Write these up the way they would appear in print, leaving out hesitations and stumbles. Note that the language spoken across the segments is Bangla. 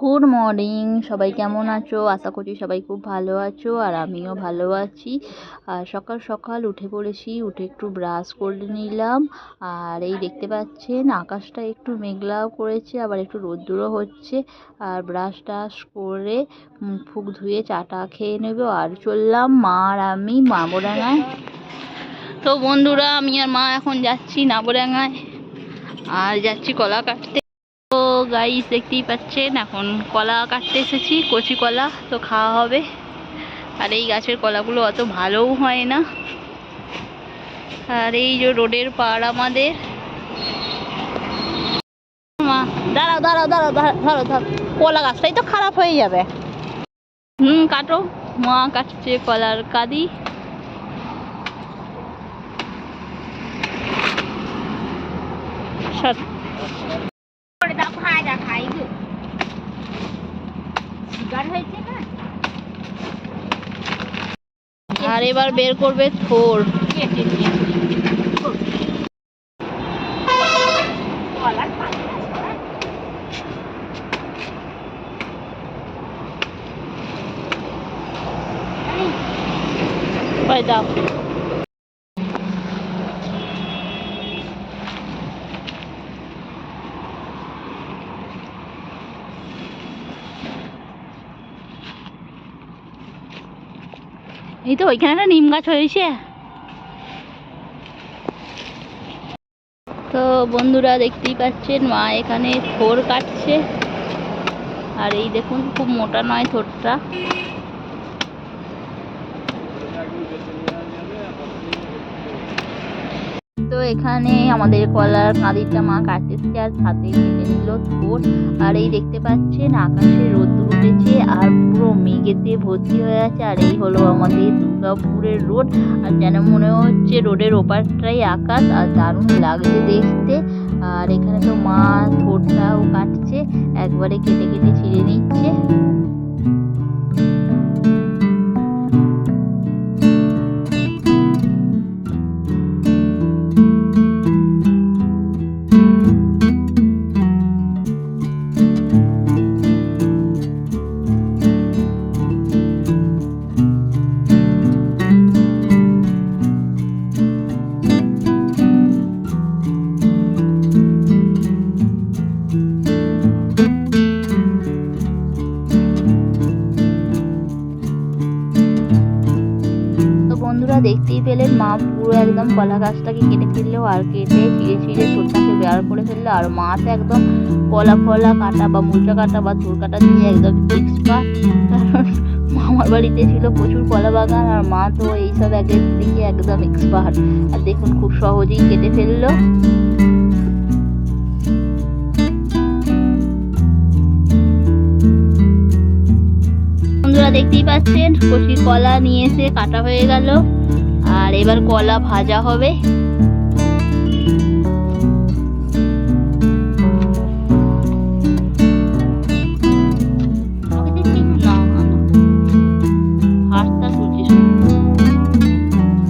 গুড মর্নিং, সবাই কেমন আছো? আশা করছি সবাই খুব ভালো আছো, আর আমিও ভালো আছি। আর সকাল সকাল উঠে পড়েছি, উঠে একটু ব্রাশ করে নিলাম। আর এই দেখতে পাচ্ছেন আকাশটা একটু মেঘলাও করেছে, আবার একটু রোদ্দুরও হচ্ছে। আর ব্রাশ টাশ করে মুখ ফুক ধুয়ে চাটা খেয়ে নেব, আর চললাম মা আর আমি নাবডাঙায়। তো বন্ধুরা, আমি আর মা এখন যাচ্ছি নাবডাঙায়, আর যাচ্ছি কলা কাটতে। তো গাইস দেখতেই পাচ্ছেন এখন কলা কাটতে এসেছি, কচি কলা তো খাওয়া হবে। আর এই গাছের কলাগুলো অত ভালোও হয় না। আর এই যে রোডের পাড় আমাদের। মা দাঁড়াও দাঁড়াও দাঁড়াও, ধরো ধরো, কলা গাছটাই তো খারাপ হয়ে যাবে। কাটো। মা কাটছে কলার কাঁদি। আর এবার বের করবে থোর। দাও। এই তো ওইখানে একটা নিম গাছ হয়েছে। তো বন্ধুরা দেখতেই পাচ্ছেন মা এখানে থোর কাটছে। আর এই দেখুন খুব মোটা নয় থোরটা। তো এখানে আমাদের কলার কাঁদিটা মা কাটতেছে, আর সাথে কেটে নিল থোর। আর এই দেখতে পাচ্ছেন আকাশে রোদ্দুর উঠেছে, আর পুরো মেঘেতে ভর্তি হয়ে আছে। আর এই হলো আমাদের দুর্গাপুরের রোড। আর যেন মনে হচ্ছে রোডের ওপারটাই আকাশ, আর দারুণ লাগছে দেখতে। আর এখানে তো মা থোরটাও কাটছে, একবারে কেটে কেটে ছিঁড়ে নিচ্ছে। বন্ধুরা দেখতেই পেলেন মা পুরো একদম কলা গাছটাকে কেটে ফেললো, আর কেটে ছিঁড়ে ছিঁড়ে থোরটাকে বের করে ফেললো। আর মা তো একদম কলা ফলা কাটা বা মুচা কাটা বা থোর কাটা দিয়ে একদম এক্সপার্ট। কারণ মামার বাড়িতে ছিল প্রচুর কলা বাগান, আর মা তো এইসব একের দিকে একদম এক্সপার্ট। আর দেখুন খুব সহজেই কেটে ফেললো। বন্ধুরা দেখতেই পাচ্ছেন কচি কলা নিয়ে এসে কাটা হয়ে গেল, আর এবার কলা ভাজা হবে।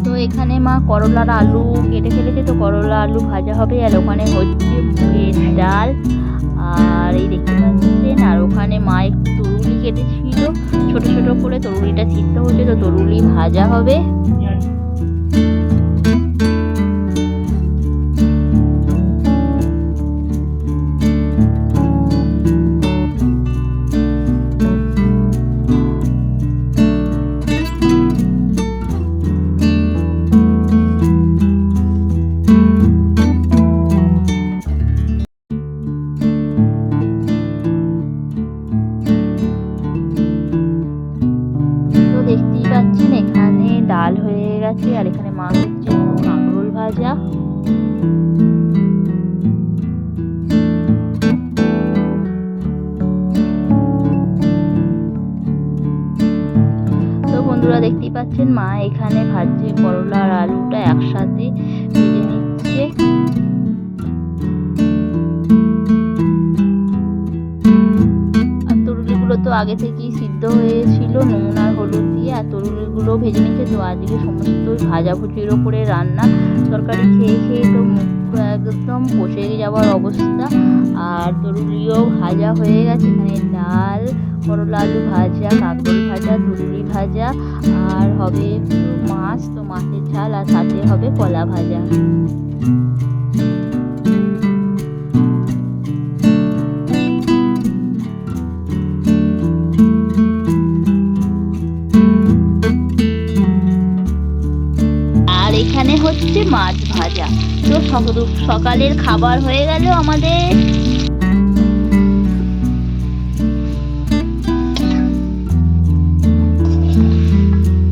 তো এখানে মা করলার আলু কেটে ফেলেছে, তো করলা আলু ভাজা হবে। আর ওখানে হচ্ছে মুগের ডাল। আর এই দেখতে পাচ্ছেন, আর ওখানে মা একটু তরুলি কেটেছিল ছোট ছোট করে, তরুলিটা সিদ্ধ হচ্ছে, তো তরুলি ভাজা হবে। দেখতেই পাচ্ছেন এখানে ডাল হয়ে গেছে, আর এখানে মা হচ্ছে কাঁকরোল ভাজা। তো বন্ধুরা দেখতেই পাচ্ছেন মা এখানে ভাজছে করলা আর আলুটা একসাথে ভেজে নিচ্ছে। আর তরুলিগুলো তো আগে থেকেই সিদ্ধ সিদ্ধ হয়েছিল নুন আর হলুদ দিয়ে, আর তরুলিগুলো ভেজে নিয়েছে। তো আজকে সমস্ত ভাজাভুজির ওপরে রান্না। তরকারি খেয়ে খেয়ে তো মুখ একদম বসে যাওয়ার অবস্থা। আর তরুলিও ভাজা হয়ে গেছে। এখানে ডাল, করলা আলু ভাজা, কাঁকরোল ভাজা, তরুলি ভাজা, আর হবে একটু মাছ, তো মাছের ঝাল, আর সাথে হবে কলা ভাজা। আর এখানে হচ্ছে মাছ ভাজা। তো সকালের খাবার হয়ে গেল আমাদের।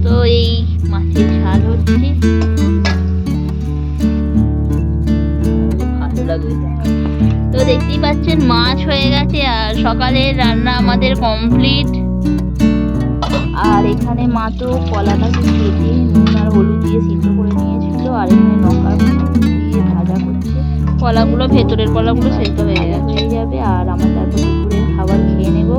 তো এই মাছের ঝাল হচ্ছে, ভালো লাগে। তো দেখতেই পাচ্ছেন মাছ হয়ে গেছে, আর সকালের রান্না আমাদের কমপ্লিট। আর এখানে মা তো কলাটাকে কেটে নুন আর হলুদ দিয়ে সিদ্ধ করে নিয়েছিল, আর এখানে লঙ্কা দিয়ে ভাজা করছে। কলাগুলো, ভেতরের কলাগুলো সেদ্ধ হয়ে যাবে। আর আমরা তারপর দুপুরের খাবার খেয়ে নেব।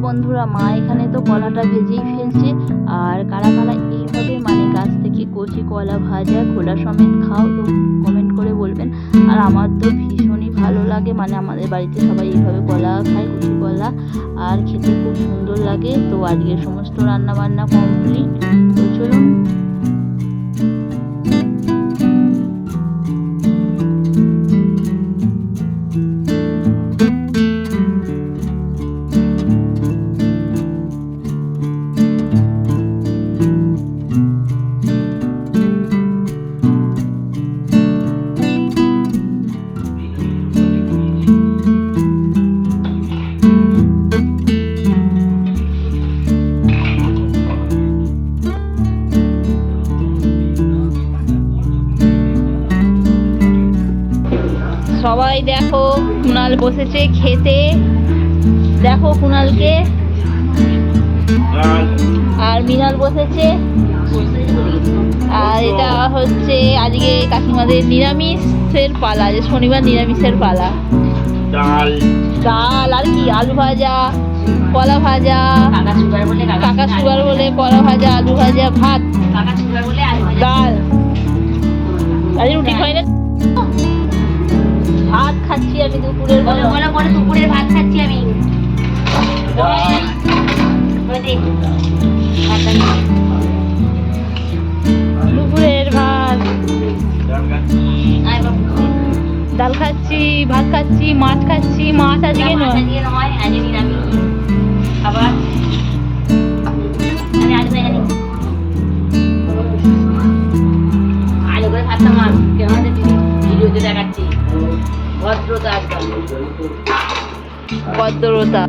বন্ধুরা, মা এখানে তো কলাটা ভেজেই ফেলছে। আর কারা কারা এইভাবে মানে গাছ থেকে কচি কলা ভাজা খোলা সমেত খাও, তো কমেন্ট করে বলবেন। আর আমার তো ভীষণই ভালো লাগে, মানে আমাদের বাড়িতে সবাই এইভাবে কলা খায়, কচি কলা, আর খেতে খুব সুন্দর লাগে। তো আজকে সমস্ত রান্না বান্না কমপ্লিট। তো চলুন। সবাই দেখো, কুনাল বসেছে খেতে। দেখো কুনালকে, আর মিনাল বসেছে। আর এটা হচ্ছে আজকে কাকিমাদের নিরামিষের পালা, যে শনিবার নিরামিষের পালা। ডাল আর কি, আলু ভাজা, কলা ভাজা, কাকা সুগার বলে কলা ভাজা, আলু ভাজা, ভাত, ডাল। আজ রুটি খাই না, ভাত খাচ্ছি আমি দুপুরের। দুপুরের ভাত খাচ্ছি আমি। দুপুরের ভাত, ডাল খাচ্ছি, ভাত খাচ্ছি, মাছ খাচ্ছি। মাছ আজকে নয়, খাবার আলু করে খাচ্ছি। মাছ কেমন ভিডিওতে দেখাচ্ছি, ভদ্রতা একদম, ভদ্রতা।